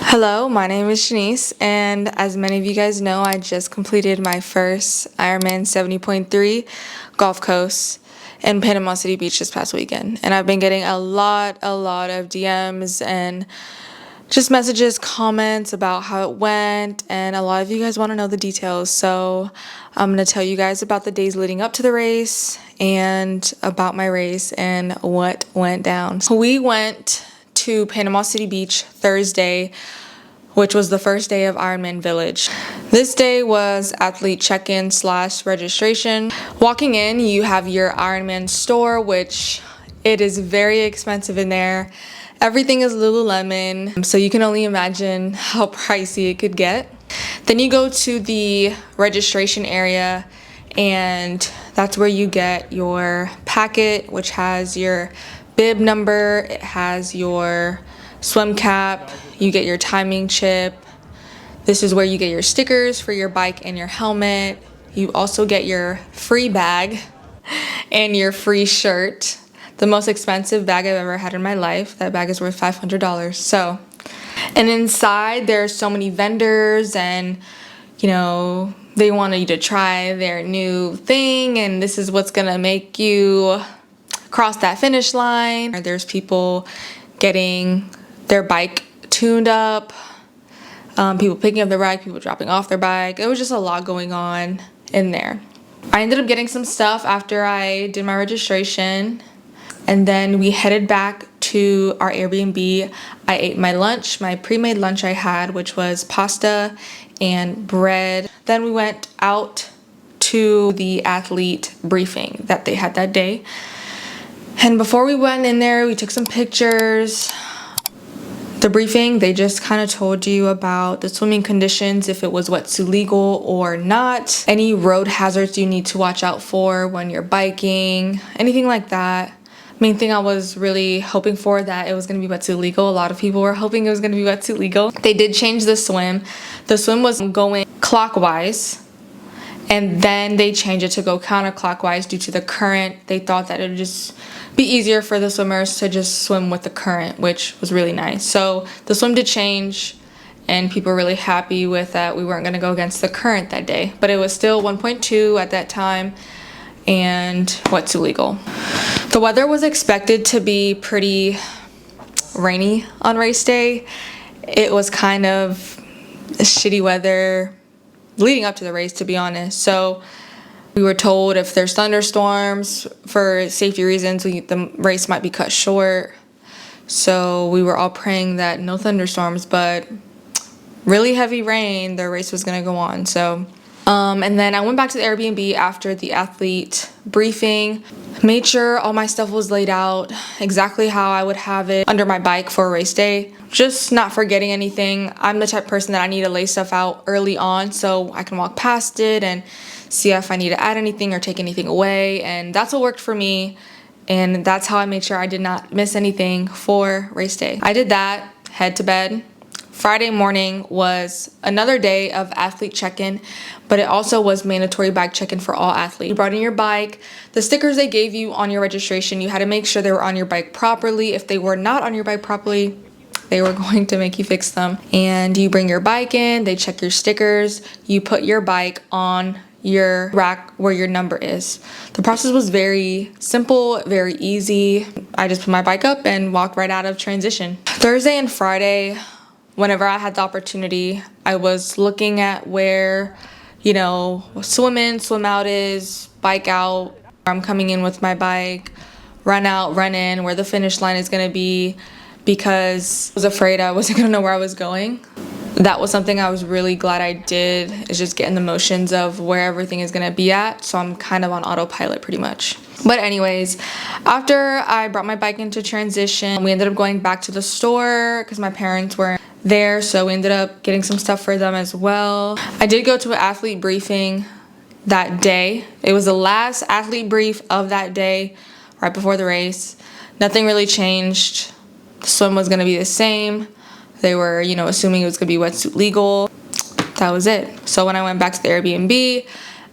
Hello, my name is Shanice, and as many of you guys know, I just completed my first Ironman 70.3 Gulf Coast in Panama City Beach this past weekend. And I've been getting a lot of DMs and just messages, comments about how it went, and a lot of you guys want to know the details. So I'm going to tell you guys about the days leading up to the race and about my race and what went down. We went to Panama City Beach Thursday, which was the first day of Ironman Village. This day was athlete check-in / registration. Walking in, you have your Ironman store, which it is very expensive in there. Everything is Lululemon, so you can only imagine how pricey it could get. Then you go to the registration area, and that's where you get your packet, which has your bib number, it has your swim cap, you get your timing chip. This is where you get your stickers for your bike and your helmet. You also get your free bag and your free shirt. The most expensive bag I've ever had in my life. That bag is worth $500. So, and inside there's so many vendors, and they want you to try their new thing, and this is what's gonna make you cross that finish line. There's people getting their bike tuned up, people picking up their bike, people dropping off their bike. It was just a lot going on in there. I ended up getting some stuff after I did my registration, and then we headed back to our Airbnb. I ate my lunch, my pre-made lunch I had, which was pasta and bread. Then we went out to the athlete briefing that they had that day. And before we went in there, we took some pictures. The briefing, they just kind of told you about the swimming conditions, if it was wetsuit legal or not, any road hazards you need to watch out for when you're biking, anything like that. Main thing I was really hoping for, that it was going to be wetsuit legal. A lot of people were hoping it was going to be wetsuit legal. They did change the swim. The swim was going clockwise, and then they changed it to go counterclockwise due to the current. They thought that it would just be easier for the swimmers to just swim with the current, which was really nice. So the swim did change, and people were really happy with that. We weren't going to go against the current that day, but it was still 1.2 at that time and wetsuit legal. The weather was expected to be pretty rainy on race day. It was kind of shitty weather leading up to the race, to be honest. So we were told if there's thunderstorms, for safety reasons, the race might be cut short. So we were all praying that no thunderstorms, but really heavy rain, the race was gonna go on. So, and then I went back to the Airbnb after the athlete briefing, made sure all my stuff was laid out exactly how I would have it under my bike for a race day. Just not forgetting anything. I'm the type of person that I need to lay stuff out early on so I can walk past it and see if I need to add anything or take anything away, and that's what worked for me, and that's how I made sure I did not miss anything for race day. I did that, head to bed. Friday morning was another day of athlete check-in, but it also was mandatory bike check-in for all athletes. You brought in your bike. The stickers they gave you on your registration, you had to make sure they were on your bike properly. If they were not on your bike properly, they were going to make you fix them. And you bring your bike in, they check your stickers, you put your bike on your rack where your number is. The process was very simple, very easy. I just put my bike up and walked right out of transition. Thursday and Friday, whenever I had the opportunity, I was looking at where, swim in, swim out is, bike out. I'm coming in with my bike, run out, run in, where the finish line is gonna be, because I was afraid I wasn't gonna know where I was going. That was something I was really glad I did, is just get in the motions of where everything is gonna be at. So I'm kind of on autopilot pretty much. But anyways, after I brought my bike into transition, we ended up going back to the store because my parents were there. So we ended up getting some stuff for them as well. I did go to an athlete briefing that day. It was the last athlete brief of that day, right before the race. Nothing really changed. The swim was gonna be the same. They were, assuming it was gonna be wetsuit legal. That was it. So when I went back to the Airbnb,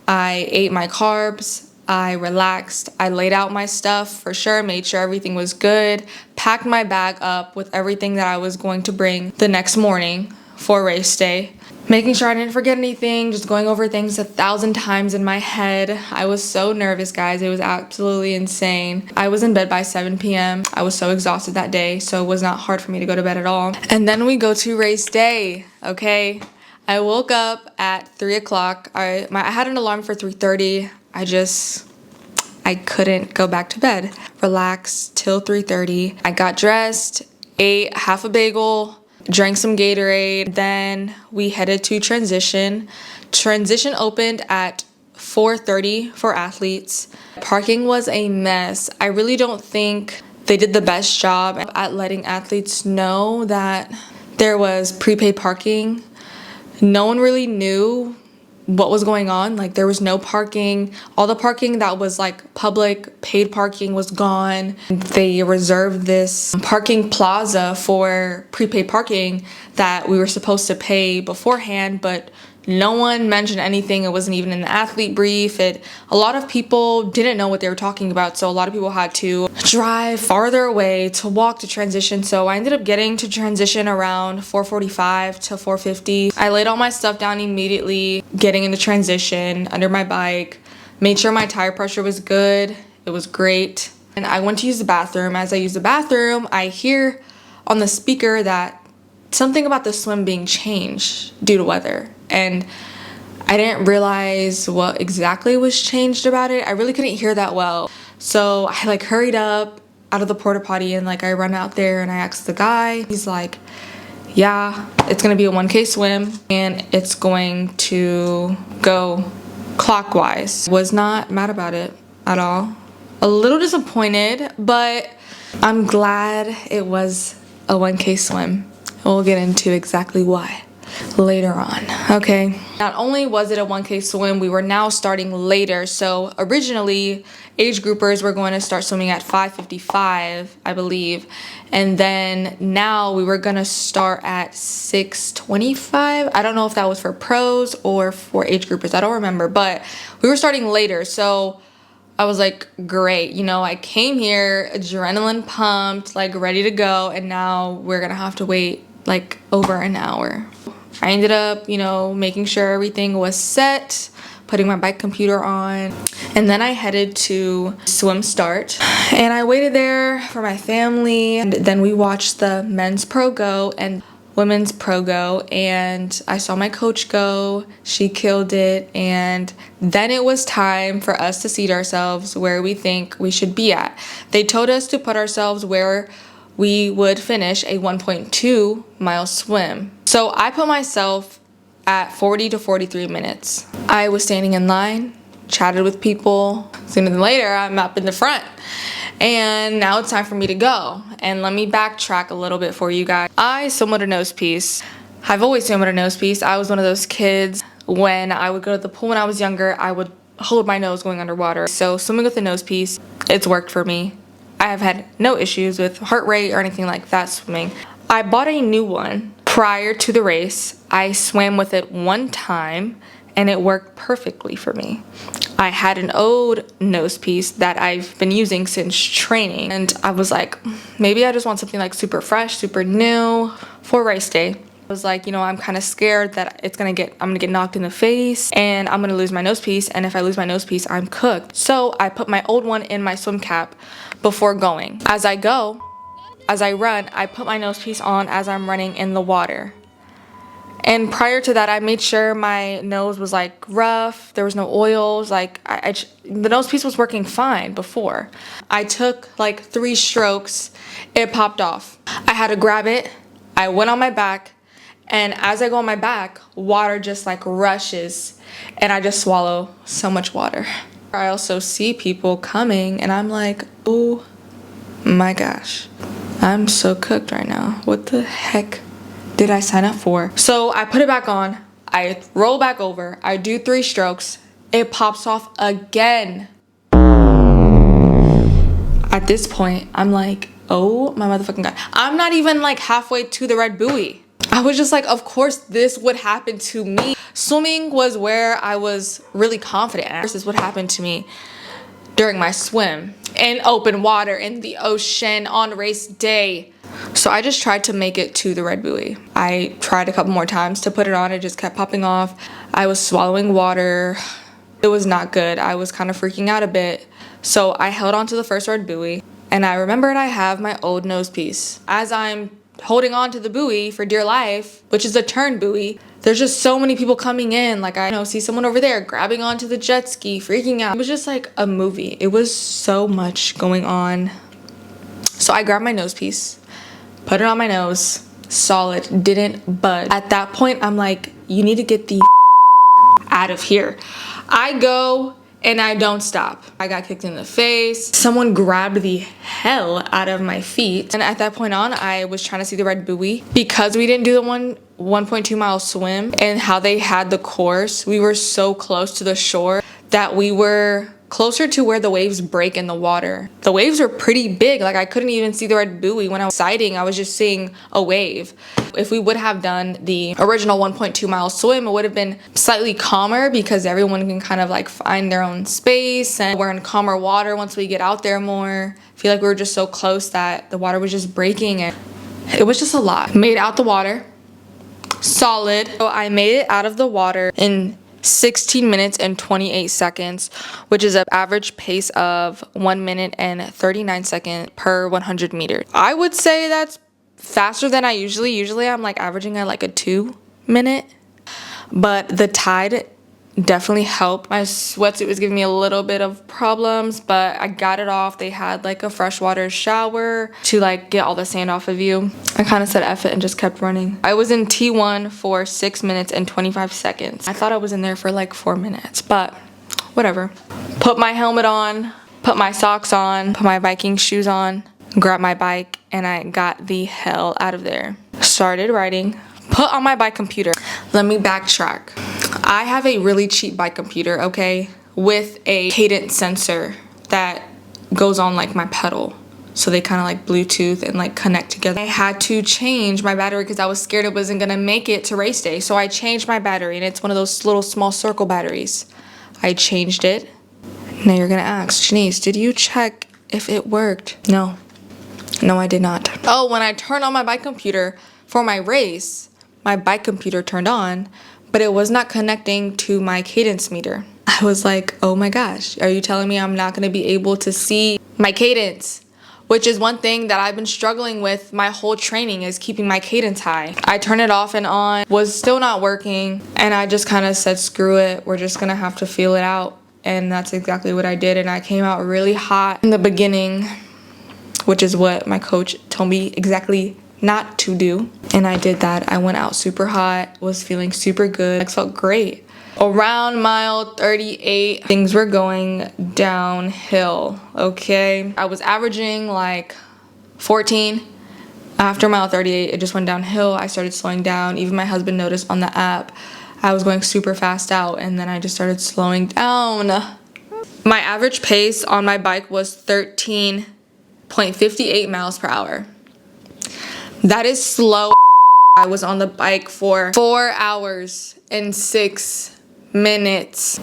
I ate my carbs. I relaxed. I laid out my stuff for sure, made sure everything was good, packed my bag up with everything that I was going to bring the next morning for race day. Making sure I didn't forget anything, just going over things 1,000 times in my head. I was so nervous, guys. It was absolutely insane. I was in bed by 7 p.m. I was so exhausted that day, so it was not hard for me to go to bed at all. And then we go to race day, okay? I woke up at 3 o'clock. I had an alarm for 3:30. I couldn't go back to bed. Relaxed till 3:30. I got dressed, ate half a bagel, drank some Gatorade. Then we headed to transition. Transition opened at 4:30 for athletes. Parking was a mess. I really don't think they did the best job at letting athletes know that there was prepaid parking. No one really knew what was going on. Like, there was no parking. All the parking that was like public paid parking was gone. They reserved this parking plaza for prepaid parking that we were supposed to pay beforehand, but no one mentioned anything. It wasn't even in the athlete brief. A lot of people didn't know what they were talking about, so a lot of people had to drive farther away to walk to transition. So I ended up getting to transition around 4:45 to 4:50. I laid all my stuff down immediately, getting into transition under my bike, made sure my tire pressure was good. It was great. And I went to use the bathroom. As I used the bathroom, I hear on the speaker that something about the swim being changed due to weather. And I didn't realize what exactly was changed about it. I really couldn't hear that well. So I like hurried up out of the porta potty and like I run out there and I asked the guy. He's like, yeah, it's gonna be a 1K swim and it's going to go clockwise. Was not mad about it at all. A little disappointed, but I'm glad it was a 1K swim. We'll get into exactly why later on. Okay, not only was it a 1K swim, we were now starting later. So originally age groupers were going to start swimming at 5:55, I believe, and then now we were gonna start at 6:25. I don't know if that was for pros or for age groupers, I don't remember, but we were starting later. So I was like, great, you know, I came here adrenaline pumped, like ready to go, and now we're gonna have to wait like over an hour. I ended up, you know, making sure everything was set, putting my bike computer on, and then I headed to swim start. And I waited there for my family, and then we watched the men's pro go and women's pro go, and I saw my coach go. She killed it, and then it was time for us to seat ourselves where we think we should be at. They told us to put ourselves where we would finish a 1.2 mile swim. So I put myself at 40 to 43 minutes. I was standing in line, chatted with people. Sooner than later, I'm up in the front. And now it's time for me to go. And let me backtrack a little bit for you guys. I swim with a nose piece. I've always swum with a nose piece. I was one of those kids when I would go to the pool when I was younger, I would hold my nose going underwater. So swimming with a nose piece, it's worked for me. I have had no issues with heart rate or anything like that swimming. I bought a new one prior to the race. I swam with it one time and it worked perfectly for me. I had an old nose piece that I've been using since training, and I was like, maybe I just want something like super fresh, super new for race day. I was like, you know, I'm kind of scared that I'm gonna get knocked in the face and I'm gonna lose my nose piece, and if I lose my nose piece, I'm cooked. So I put my old one in my swim cap before going. As I run, I put my nose piece on as I'm running in the water. And prior to that, I made sure my nose was like rough, there was no oils, like the nose piece was working fine before. I took like 3 strokes, it popped off. I had to grab it, I went on my back, and as I go on my back, water just like rushes, and I just swallow so much water. I also see people coming, and I'm like, oh my gosh, I'm so cooked right now. What the heck did I sign up for? So I put it back on, I roll back over, I do 3 strokes, it pops off again. At this point, I'm like, oh my motherfucking God. I'm not even like halfway to the red buoy. I was just like, of course this would happen to me. Swimming was where I was really confident. This would happen to me. during my swim in open water in the ocean on race day. So I just tried to make it to the red buoy. I tried a couple more times to put it on. It just kept popping off. I was swallowing water. It was not good. I was kind of freaking out a bit. So I held on to the first red buoy, and I remembered I have my old nose piece. As I'm holding on to the buoy for dear life, which is a turn buoy, there's just so many people coming in. Like, I see someone over there grabbing onto the jet ski, freaking out. It was just like a movie. It was so much going on. So I grabbed my nose piece, put it on my nose, solid, didn't budge. At that point, I'm like, you need to get the out of here. I go and I don't stop. I got kicked in the face. Someone grabbed the hell out of my feet. And at that point on, I was trying to see the red buoy. Because we didn't do the 1.2 mile swim and how they had the course, we were so close to the shore that we were closer to where the waves break in the water. The waves were pretty big. Like, I couldn't even see the red buoy. When I was sighting, I was just seeing a wave. If we would have done the original 1.2 mile swim, it would have been slightly calmer because everyone can kind of like find their own space, and we're in calmer water once we get out there more. I feel like we were just so close that the water was just breaking, and it was just a lot. Made out the water, solid. So I made it out of the water in 16 minutes and 28 seconds, which is an average pace of 1 minute and 39 seconds per 100 meters. I would say that's faster than I usually I'm like averaging at like a 2 minute, but the tide definitely helped. My sweatsuit was giving me a little bit of problems, but I got it off. They had like a freshwater shower to like get all the sand off of you. I kind of said F it and just kept running. I was in T1 for 6 minutes and 25 seconds. I thought I was in there for like 4 minutes, but whatever. Put my helmet on, put my socks on, put my Viking shoes on, grabbed my bike, and I got the hell out of there. Started riding, put on my bike computer. Let me backtrack. I have a really cheap bike computer, okay, with a cadence sensor that goes on like my pedal. So they kind of like Bluetooth and like connect together. I had to change my battery because I was scared it wasn't gonna make it to race day. So I changed my battery, and it's one of those little small circle batteries. I changed it. Now you're gonna ask, Shanice, did you check if it worked? No, I did not. Oh, when I turned on my bike computer for my race, my bike computer turned on, but it was not connecting to my cadence meter. I was like, oh my gosh, are you telling me I'm not gonna be able to see my cadence? Which is one thing that I've been struggling with my whole training, is keeping my cadence high. I turned it off and on, was still not working, and I just kind of said, screw it, we're just gonna have to feel it out. And that's exactly what I did, and I came out really hot in the beginning, which is what my coach told me exactly not to do, and I did that. I went out super hot, was feeling super good. I felt great. Around mile 38, things were going downhill, okay? I was averaging like 14. After mile 38, it just went downhill. I started slowing down. Even my husband noticed on the app I was going super fast out, and then I just started slowing down. My average pace on my bike was 13.58 miles per hour. That is slow. I was on the bike for 4 hours and 6 minutes.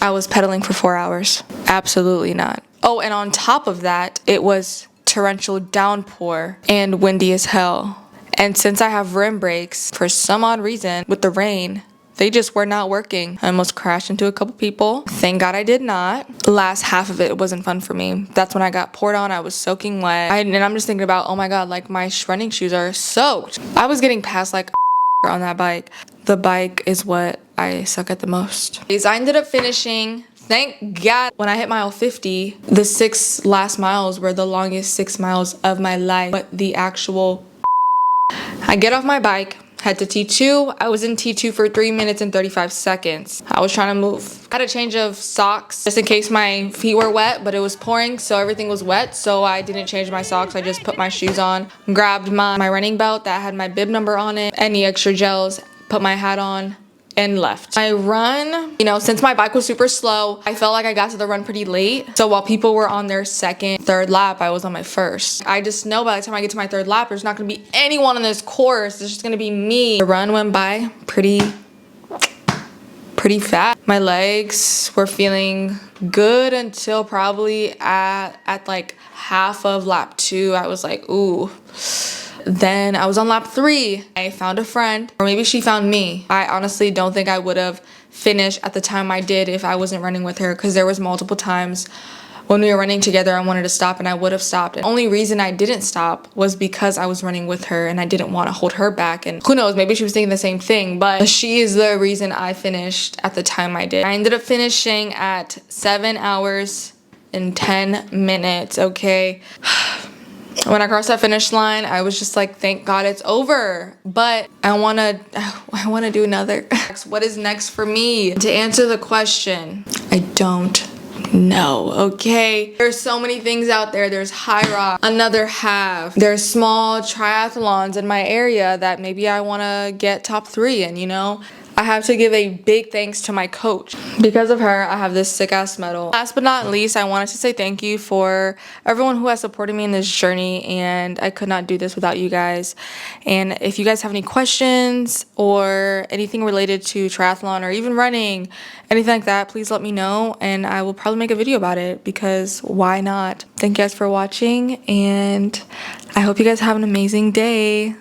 I was pedaling for 4 hours. Absolutely not. Oh, and on top of that, it was torrential downpour and windy as hell. And since I have rim brakes, for some odd reason, with the rain, they just were not working. I almost crashed into a couple people. Thank God I did not. The last half of it wasn't fun for me. That's when I got poured on. I was soaking wet. And I'm just thinking about, oh my God, like my running shoes are soaked. I was getting past like on that bike. The bike is what I suck at the most. I ended up finishing, thank God, when I hit mile 50, the 6 last miles were the longest 6 miles of my life. But the actual, I get off my bike, head to T2. I was in T2 for 3 minutes and 35 seconds. I was trying to move. I had a change of socks just in case my feet were wet, but it was pouring, so everything was wet, so I didn't change my socks. I just put my shoes on, grabbed my running belt that had my bib number on it, any extra gels, put my hat on, and left. I run, since my bike was super slow, I felt like I got to the run pretty late. So while people were on their second, third lap, I was on my first. I just know by the time I get to my third lap, there's not gonna be anyone on this course. It's just gonna be me. The run went by pretty pretty fast. My legs were feeling good until probably at like half of lap 2. I was like, ooh. Then I was on lap 3. I found a friend, or maybe she found me. I honestly don't think I would have finished at the time I did if I wasn't running with her, because there was multiple times when we were running together I wanted to stop and I would have stopped. The only reason I didn't stop was because I was running with her and I didn't want to hold her back. And who knows, maybe she was thinking the same thing, but she is the reason I finished at the time I did. I ended up finishing at 7 hours and 10 minutes, okay? When I crossed that finish line, I was just like, thank God it's over. But I wanna do another. What is next for me? To answer the question, I don't know, okay? There's so many things out there. There's high rock, another half. There's small triathlons in my area that maybe I wanna get top 3 in, you know? I have to give a big thanks to my coach. Because of her, I have this sick ass medal. Last but not least, I wanted to say thank you for everyone who has supported me in this journey, and I could not do this without you guys. And if you guys have any questions or anything related to triathlon or even running, anything like that, please let me know and I will probably make a video about it, because why not? Thank you guys for watching, and I hope you guys have an amazing day.